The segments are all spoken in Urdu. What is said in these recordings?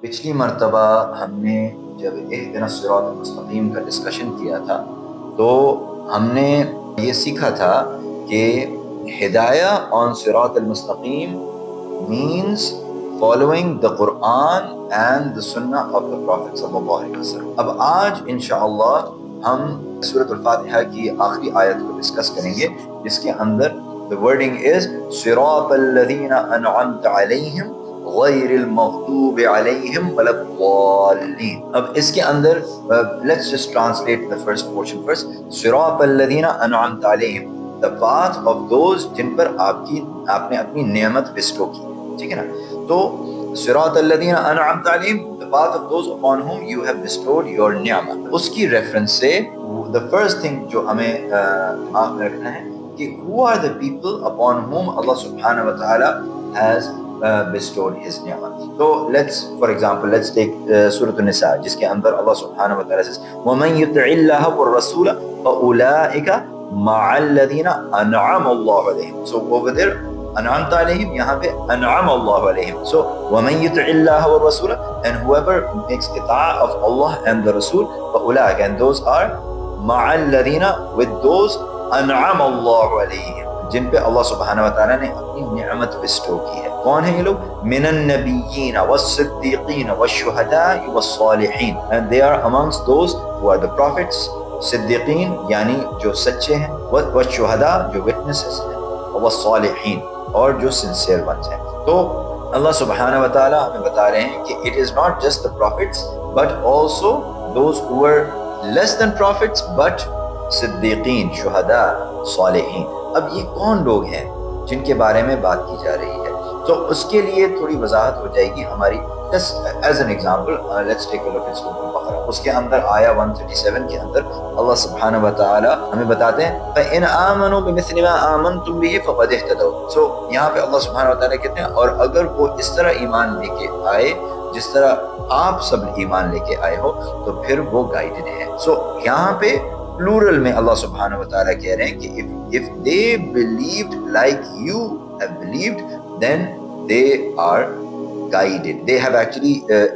پچھلی مرتبہ ہم نے جب اہدنا الصراط المستقیم کا ڈسکشن کیا تھا تو ہم نے یہ سیکھا تھا کہ ہدایہ آن صراط المستقیم means following the Quran and the Sunnah of the Prophet صلی اللہ علیہ وسلم۔ اب آج انشاءاللہ ہم سورۃ الفاتحہ کی آخری آیت کو ڈسکس کریں گے جس کے اندر the wording is صراط الذین انعمت علیہم غیر المغضوب علیہم ولا الضالین۔ اب اس کے اندر let's just translate the first portion first۔ صراط الذین انعمت علیہم، the path of those جن پر آپ نے اپنی نعمت بسٹو کی، ٹھیک ہے نا؟ تو صراط الذین انعمت علیہم، the path of those upon whom you have bestowed your نعمت۔ اس کی ریفرنس سے the first thing جو ہمیں دماغ میں رکھنا ہے کہ who are the people upon whom Allah subhanahu wa ta'ala has bestowed his نعمت۔ تو for example let's take سورۃ النساء جس کے اندر اللہ سبحانہ و تعالیٰ says وَمَن يُطِعِ اللَّهَ وَالرَّسُولَ فَأُولَٰئِكَ مَعَ الَّذِينَ أَنْعَمَ اللَّهُ عَلَيْهِمْ۔ So over there انعمت علیہم، یہاں پہ انعم اللہ علیہم۔ So وَمَن يُطِعِ اللَّهَ وَالرَّسُولَ، and whoever makes اطاعہ of Allah and the Rasul، فَأُولَٰئِكَ، and those are مَعَ الَّذِينَ، with those انعم اللہ علیہم جن پہ اللہ سبحانہ و تعالیٰ نے اپنی نعمت بسٹو کی ہے۔ کون ہیں یہ لوگ؟ من النبیین والصدیقین والشہداء والصالحین، and they are amongst those who are the prophets، صدیقین یعنی جو سچے ہیں، والشہداء جو witnesses ہیں، والصالحین اور جو sincere ones ہیں۔ تو اللہ سبحانہ و تعالیٰ ہمیں بتا رہے ہیں کہ it is not just the prophets but also those who were less than prophets but صدیقین، شہداء، صالحین۔ اب یہ کون لوگ ہیں جن کے بارے میں بات کی جا رہی ہے؟ تو اس کے لیے تھوڑی وضاحت ہو جائے گی ہماری۔ As an example let's take a look at سورۃ البقرہ، اس کے اندر آیا 137 کے اندر اللہ سبحانہ و تعالی ہمیں بتاتے ہیں فَإِنْ آمَنُوا بِمِثْلِ مَا آمَنْتُمْ بِهِ فَقَدِ اهْتَدَوْا۔ سو یہاں پہ اللہ سبحانہ و تعالی کہتے ہیں اور اگر وہ اس طرح ایمان لے کے آئے جس طرح آپ سب ایمان لے کے آئے ہو تو پھر وہ گائیڈڈ ہے۔ سو یہاں پہ پلورل میں اللہ سبحانہ و تعالیٰ کہہ رہے ہیں کہ if they believed like you have believed then they are guided, they have actually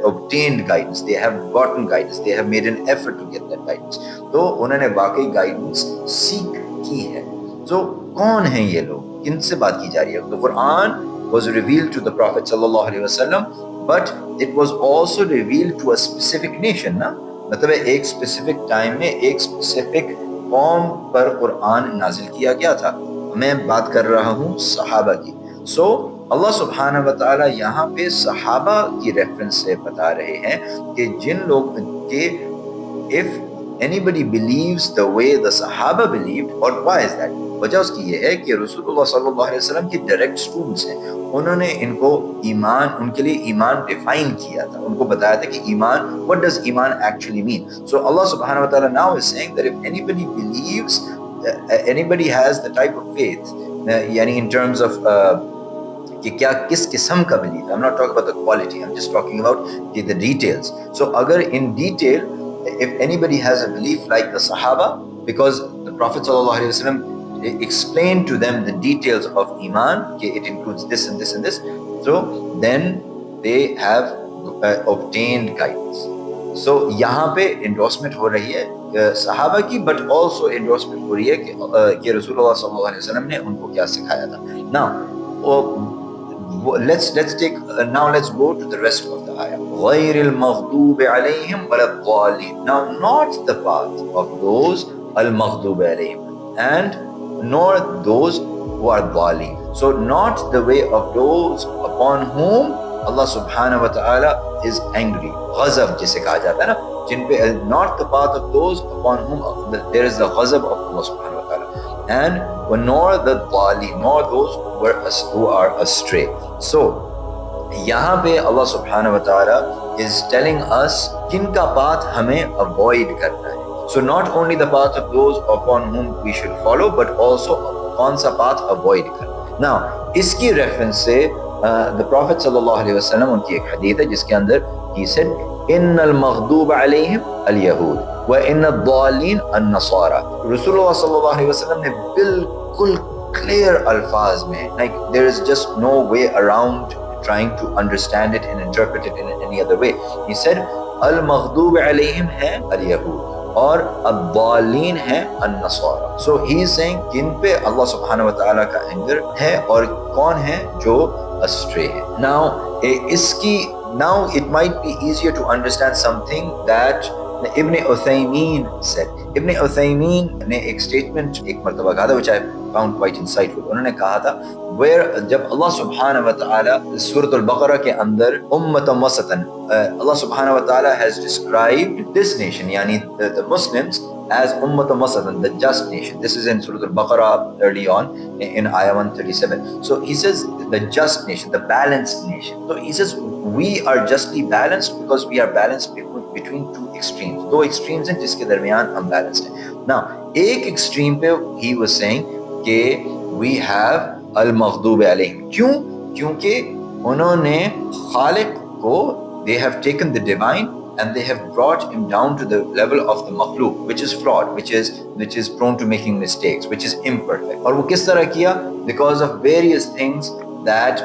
obtained guidance, they have gotten guidance, they have made an effort to get that guidance۔ تو انہوں نے واقعی گائیڈنس سیکھ کی ہے۔ تو کون ہیں یہ لوگ؟ کن سے بات کی جا رہی ہے؟ The Quran was revealed to the Prophet صلی اللہ علیہ وسلم but it was also revealed to a specific nation نا، مطلب ایک اسپیسیفک ٹائم میں ایک اسپیسیفک قوم پر قرآن نازل کیا گیا تھا۔ میں بات کر رہا ہوں صحابہ کی۔ سو اللہ سبحانہ و تعالیٰ یہاں پہ صحابہ کی ریفرنس سے بتا رہے ہیں کہ جن لوگ کہ if anybody believes the way the صحابہ believed، اور why is that؟ وجہ اس کی یہ ہے کہ رسول اللہ صلی اللہ علیہ وسلم کی ڈائریکٹ اسٹوڈنٹس ہیں، انہوں نے ان کو ایمان، ان کے لیے ایمان ڈیفائن کیا تھا، ان کو بتایا تھا کہ ایمان what does ایمان actually mean۔ So Allah subhanahu wa ta'ala now is saying that if anybody believes anybody has the type of faith یعنی in terms of کہ کیا کس قسم کا belief، I'm not talking about the quality, I'm just talking about the details۔ So اگر in detail if anybody has a belief like the Sahaba because the Prophet sallallahu alaihi wasallam explained to them the details of iman, it includes this and this and this, so then they have obtained guidance۔ so یہاں پہ انڈورسمنٹ ہو رہی ہے صحابہ کی but also انڈورسمنٹ ہو رہی ہے کہ رسول اللہ صلی اللہ علیہ وسلم نے ان کو کیا سکھایا تھا۔ now let's go to the rest of the ayah۔ غیر المغضوب علیہم ولا الضالین، now not the path of those المغضوب علیہم and nor those who are ضالین۔ so not the way of those upon whom Allah subhanahu wa ta'ala is angry، غضب جسے کہا جاتا ہے نا، جن پہ not the path of those upon whom there is the غضب of Allah subhanahu wa ta'ala and nor the ضالین nor those who are astray۔ so یہاں پہ اللہ سبحانہ و تعالی is telling us کن کا پاتھ ہمیں avoid کرنا ہے۔ so not only the path of those upon whom we should follow but also کون سا پاتھ avoid کرنا۔ now اس کی ریفرنس سے the Prophet صلی اللہ علیہ وسلم، ان کی ایک حدیث ہے جس کے اندر he said ان المغضوب علیہم الیہود وان الضالین النصارى۔ رسول اللہ صلی اللہ علیہ وسلم نے بالکل کلیئر الفاظ میں like there is just no way around trying to understand it and interpret it in any other way. He said al-maghdub alayhim hai al-yahud اور الضالین ہیں النصارى. So he is saying کن پہ اللہ سبحانہ وتعالیٰ کا اینگر ہے اور کون ہے جو astray ہے. Now it might be easier to understand something that ابن عثیمین said. ابن عثیمین نے ایک اسٹیٹمنٹ ایک مرتبہ کہا تھا which I found quite insightful. انہوں نے کہا تھا جب اللہ سبحانہ وتعالی سورۃ البقرہ کے اندر امۃ وسطاً اللہ سبحانہ وتعالی has described this nation یعنی the Muslims as امۃ وسطاً, the just nation. This is in Surah Al-Baqarah early on in ayah 137. So he says the just nation, the balanced nation. So he says we are justly balanced because we are balanced between two extremes. Do extremes ہیں جس کے درمیان ہم balanced ہیں. Now ایک extreme پہ he was saying کہ we have المغضوب علیہم. کیوں؟ کیونکہ انہوں نے خالق کو they have taken the divine and they have brought him down to the level of the makhluq, which is flawed, which is prone to making mistakes, which is imperfect. اور وہ کس طرح کیا؟ Because of various things that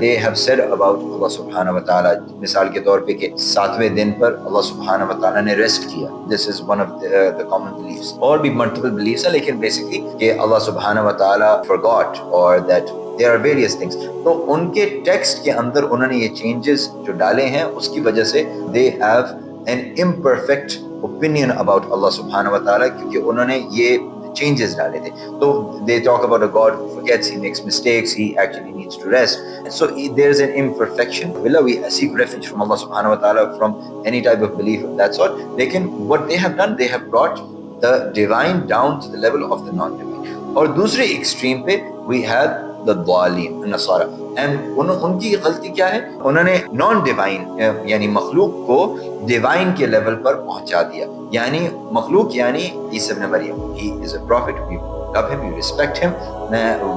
they have said about Allah subhanahu wa ta'ala. مثال کے طور پہ کہ 7ویں دن پر اللہ سبحانہ wa ta'ala نے ریسٹ کیا. This is one of the common beliefs. اور بھی multiple beliefs ہیں لیکن basically کہ اللہ سبحانہ wa ta'ala forgot or that there are various things. تو ان کے ٹیکسٹ کے اندر انہوں نے یہ چینجز جو ڈالے ہیں اس کی وجہ سے they have an imperfect opinion about Allah subhanahu wa ta'ala کیونکہ انہوں نے یہ changes ڈالے تھے. تو they talk about a God who forgets, he makes mistakes, he actually needs to rest. So there's an imperfection. We seek refuge from Allah subhanahu wa ta'ala from any type of belief of that sort. Lekin what they have done, they have brought the divine down to the level of the non-divine. اور دوسرے ایکسٹریم پہ we have the ضالین النصارى. and ان کی غلطی کیا ہے؟ انہوں نے نان ڈیوائن یعنی مخلوق کو ڈیوائن کے لیول پر پہنچا دیا. یعنی مخلوق یعنی عیسی ابن مریم, he is a prophet, we love him, we respect him,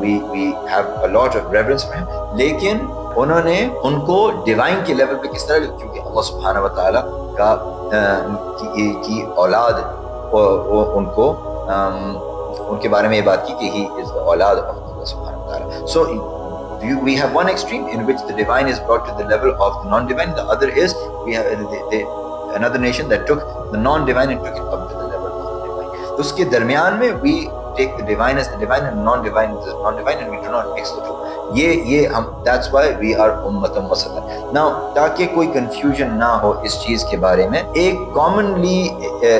we have a lot of reverence for him. لیکن انہوں نے ان کو ڈیوائن کے لیول پہ کس طرح, کیونکہ اللہ سبحانہ و تعالیٰ کا کی اولاد ان کو ان کے بارے میں یہ بات کی کہ he is the اولاد of Allah سبحانہ و تعالیٰ. So we have one extreme in which the divine is brought to the level of the non-divine. The other is we have another nation that took the non-divine and took it up to the level of the divine. اس کے درمیان میں we take the divine as the divine and non-divine as the non-divine and we do not mix the two. یہ ہم that's why we are امۃ وسطا. Now تاکہ کوئی confusion نہ ہو اس چیز کے بارے میں, ایک commonly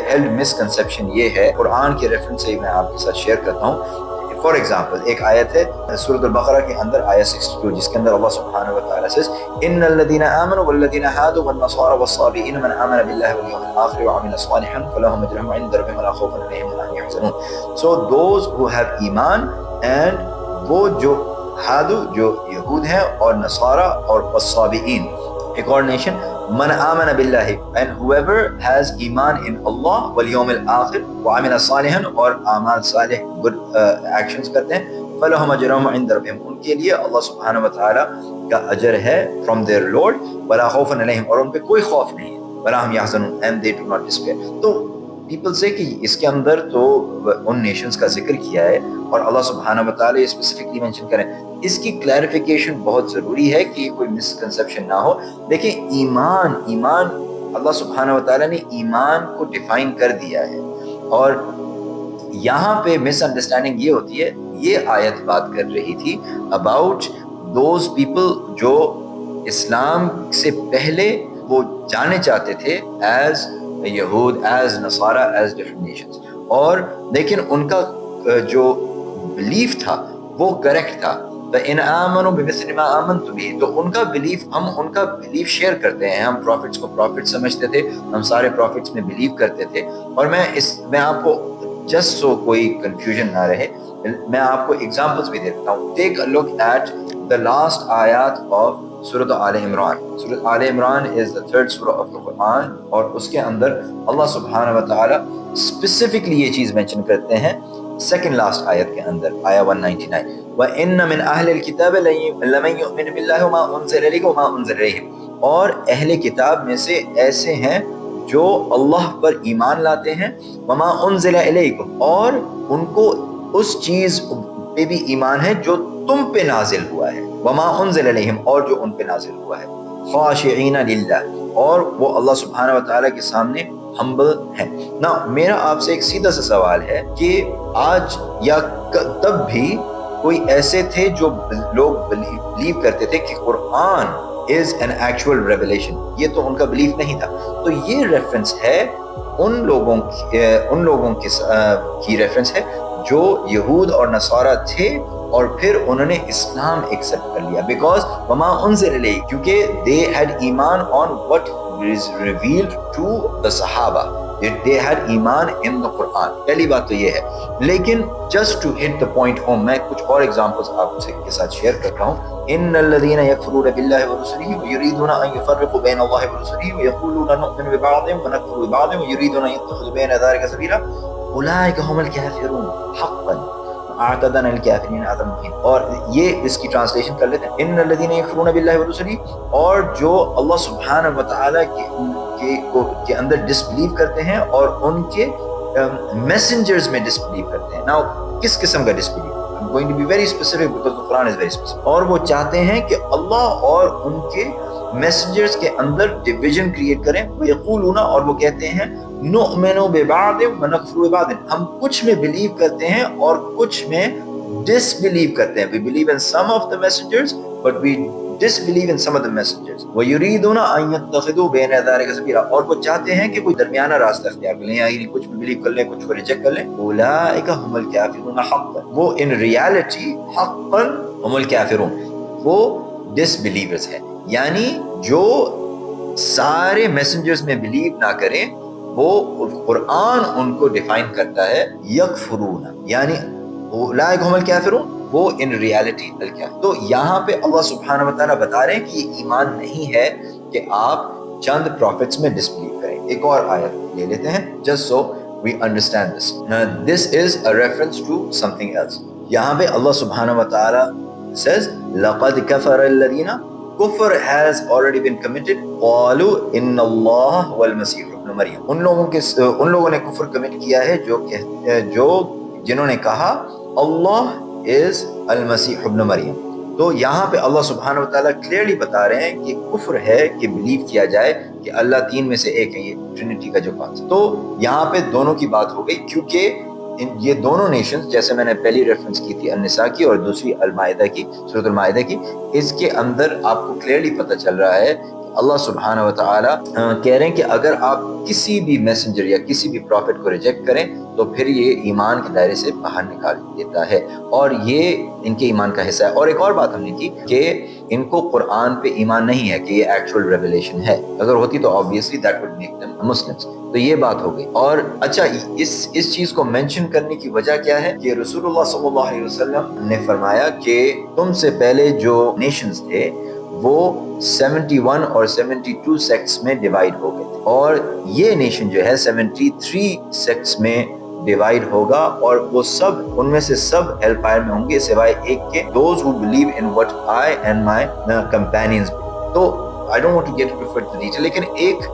held misconception یہ ہے, قرآن کے ریفرنس سے میں آپ کے ساتھ شیئر کرتا ہوں. فار ایگزامپل ایک آیت ہے سورۃ البقرہ کے اندر آیت 62 جس کے اندر اللہ سبحانہ و تعالیٰ says ان الذين آمنوا والذين هادوا والنصارى والصابئين من آمن بالله واليوم الآخر وعمل صالحا فلهم أجرهم عند ربهم ولا خوف عليهم ولا هم يحزنون. So those who have ایمان and وہ جو ہادو جو یہود ہیں اور نصارہ اور والصابئین ایک اور نیشن من آمن باللہ and whoever has ایمان in Allah والیوم الآخر وعمل صالحا اور اعمال صالح good actions کرتے ہیں فلہم اجرہم عند ربہم ان کے لیے اللہ سبحانہ و تعالی کا اجر ہے from their Lord ولا خوف علیہم اور ان پہ کوئی خوف نہیں ہے ولا ہم یحزنون and they do not despair. تو پیپل سے کہ اس کے اندر تو ان نیشنز کا ذکر کیا ہے اور اللہ سبحانہ و تعالی اسپیسیفکلی مینشن کریں. اس کی کلیریفیکیشن بہت ضروری ہے کہ یہ کوئی مسکنسیپشن نہ ہو. دیکھیں ایمان اللہ سبحانہ و تعالی نے ایمان کو ڈیفائن کر دیا ہے اور یہاں پہ مس انڈرسٹینڈنگ یہ ہوتی ہے. یہ آیت بات کر رہی تھی اباؤٹ دوز پیپل جو اسلام سے پہلے وہ جانے چاہتے تھے ایز یہود ایز نصارہ ایز ڈفرنٹ نیشنز, اور لیکن ان کا جو بلیف تھا وہ کریکٹ تھا. فَإِنْ آمَنُوا بِمِثْلِ مَا آمَنْتُ بِهِ تو ان کا بلیف ہم ان کا بلیف شیئر کرتے ہیں. ہم پروفٹس کو پروفٹ سمجھتے تھے, ہم سارے پروفٹس میں بلیو کرتے تھے. اور میں آپ کو جسٹ سو کوئی کنفیوژن نہ رہے میں آپ کو ایگزامپلس بھی دیتا ہوں. ٹیک a look at the last آیات آف سورۃ آل عمران. سورۃ آل عمران از دا تھرڈ سورہ آف دا قرآن اور اس کے اندر اللہ سبحانہ و تعالی اسپیسیفکلی یہ چیز مینشن کرتے ہیں سیکنڈ لاسٹ آیت کے اندر آیا 199 وَإِنَّ مِنْ أَهْلِ الْكِتَابِ لَمَنْ يُؤْمِنُ بِاللَّهِ وَمَا أُنزِلَ إِلَيْكَ وَمَا أُنزِلَ إِلَيْهِمْ اور اہل کتاب میں سے ایسے ہیں جو اللہ پر ایمان لاتے ہیں وَمَا أُنزِلَ إِلَيْكُمْ اور ان کو اس چیز پہ بھی ایمان ہے جو تم پہ نازل ہوا ہے، وما انزل علیہم اور جو ان پہ نازل ہوا ہے، خاشعین للہ اور وہ اللہ سبحانہ و تعالیٰ کے سامنے ہمبل ہیں۔ نا میرا آپ سے ایک سیدھا سا سوال ہے کہ آج یا تب بھی کوئی ایسے تھے جو لوگ بلیو کرتے تھے کہ قرآن is an actual revelation، یہ تو ان کا بلیف نہیں تھا۔ تو یہ ریفرنس ہے ان لوگوں کی ریفرنس ہے جو یہود اور نصارہ تھے اور پھر انہوں نے اسلام ایکسپٹ کر لیا، بیکاز وما انزل الیہ، کیونکہ they had ایمان on what is revealed to the صحابہ، they had ایمان in the قرآن۔ پہلی بات تو یہ ہے، لیکن just to hit the point home میں کچھ اور ایگزامپلس آپ کے ساتھ شیئر کرتا ہوں۔ ان الذين يكفرون بالله ورسله ويريدون ان يفرقوا بين الله ورسله ويقولون نؤمن ببعض ونكفر ببعض ويريدون ان يتخذوا بين ذلك سبيلا اولئك هم الكافرون حقا اعتدنا للكافرين عذابا مهينا۔ اور یہ اس کی ٹرانسلیشن کر لیتے ہیں، ان الذين يكفرون بالله ورسله، اور جو اللہ سبحانہ و تعالی کے اندر ڈس بلیو کرتے ہیں اور ان کے میسنجرز میں ڈس بلیو کرتے ہیں۔ ناؤ کس قسم کا ڈس blue? I'm going to be very specific because the Quran is very specific۔ اور وہ چاہتے ہیں کہ اللہ اور ان کے میسنجرز کے اندر ڈویژن کریٹ کریں، وَيَقُولُونَ اور وہ کہتے ہیں نُؤْمِنُ بِبَعْضٍ وَنَكْفُرُ بِبَعْضٍ، ہم کچھ میں بلیو کرتے ہیں اور کچھ میں ڈس بلیو کرتے ہیں۔ We believe in some of the messengers but we disbelieve in some of the messengers۔ وَيُرِيدُونَ أَن يَتَّخِذُوا بَيْنَ ذَلِكَ سَبِيلًا اور وہ چاہتے ہیں کہ کوئی درمیانہ راستہ اختیار کر لیں، یعنی کچھ بھی بلیو کر لیں کچھ کو ریجیکٹ کر لیں۔ أُولَٰئِكَ هُمُ الْكَافِرُونَ حَقًّا، وہ in reality حقاً ہم الکافرون، وہ ڈس بلیورز ہیں، یعنی جو سارے میسنجرز میں بلیو نہ کریں، وہ قرآن ان کو ڈیفائن کرتا ہے یکفرون، یعنی اولئک هم الکافرون، وہ ان ریالٹی الکافر۔ تو یہاں پہ اللہ سبحانہ و تعالیٰ بتا رہے ہیں کہ یہ ایمان نہیں ہے کہ آپ چند پروفٹس میں ڈسبلیو کریں۔ ایک اور آیت لے لیتے ہیں just so we understand this۔ This is a reference to something else۔ یہاں پہ اللہ سبحانہ و تعالیٰ says لَقَدْ كَفَرَ الَّذِينَ، کفر has already been committed، قَالُوا إِنَّ اللَّهَ وَالْمَسِيحُ ابْنُ مَرْيَم، ان لوگوں نے کفر کمٹ کیا ہے جو جنہوں نے کہا اللہ از المسیح ابن مریم۔ تو یہاں پہ اللہ سبحانہ وتعالیٰ کلیئرلی بتا رہے ہیں کہ کفر ہے کہ بلیو کیا جائے کہ اللہ تین میں سے ایک ہے، یہ ٹرینٹی کا جو کانسیپٹ۔ تو یہاں پہ دونوں کی بات ہو گئی، کیونکہ یہ دونوں نیشنز، جیسے میں نے پہلی ریفرنس کی تھی النساء کی اور دوسری المائدہ کی، سورۃ المائدہ کی، اس کے اندر آپ کو کلیئرلی پتہ چل رہا ہے اللہ سبحانہ و تعالیٰ کہہ رہے ہیں کہ اگر آپ کسی بھی میسنجر یا کسی بھی پروفٹ کو ریجیکٹ کریں تو پھر یہ ایمان کے دائرے سے باہر نکال دیتا ہے، اور یہ ان کے ایمان کا حصہ ہے۔ اور ایک اور بات ہم نے کی کہ ان کو قرآن پہ ایمان نہیں ہے کہ یہ ایکچوئل ریویلیشن ہے، اگر ہوتی تو obviously that would make them Muslims۔ تو یہ بات ہو گئی۔ اور اچھا، اس چیز کو مینشن کرنے کی وجہ کیا ہے کہ رسول اللہ صلی اللہ علیہ وسلم نے فرمایا کہ تم سے پہلے جو نیشنز تھے وہ 71 اور 72 سیکٹس میں ڈیوائیڈ ہو گئے تھے، اور یہ نیشن جو ہے 73 سیکٹس میں ڈیوائیڈ ہوگا، اور وہ سب ان میں سے سب ہیل فائر میں ہوں گے سوائے ایک کے، those who believe in what I and my companions believe۔ تو I don't want to get into further detail، لیکن ایک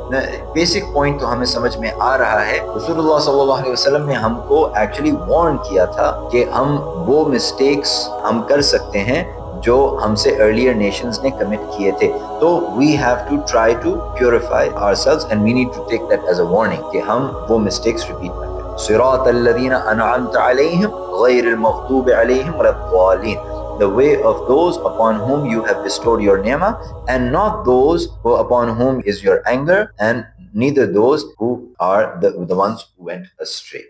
بیسک پوائنٹ تو ہمیں سمجھ میں آ رہا ہے۔ رسول اللہ صلی اللہ علیہ وسلم نے ہم کو ایکچولی وارن کیا تھا کہ ہم وہ مسٹیکس ہم کر سکتے ہیں جو ہم سے ارلیئر نیشنز نے کمٹ کیے تھے، تو we have to try to purify ourselves and we need to take that as a warning کہ ہم وہ مسٹیکس ریپیٹ نہ کریں۔ صراط الذین انعمت علیہم غیر المغضوب علیہم ولا الضالین، the way of those upon whom you have bestowed your ni'mah, and not those who upon whom is your anger, and neither those who are the ones who went astray۔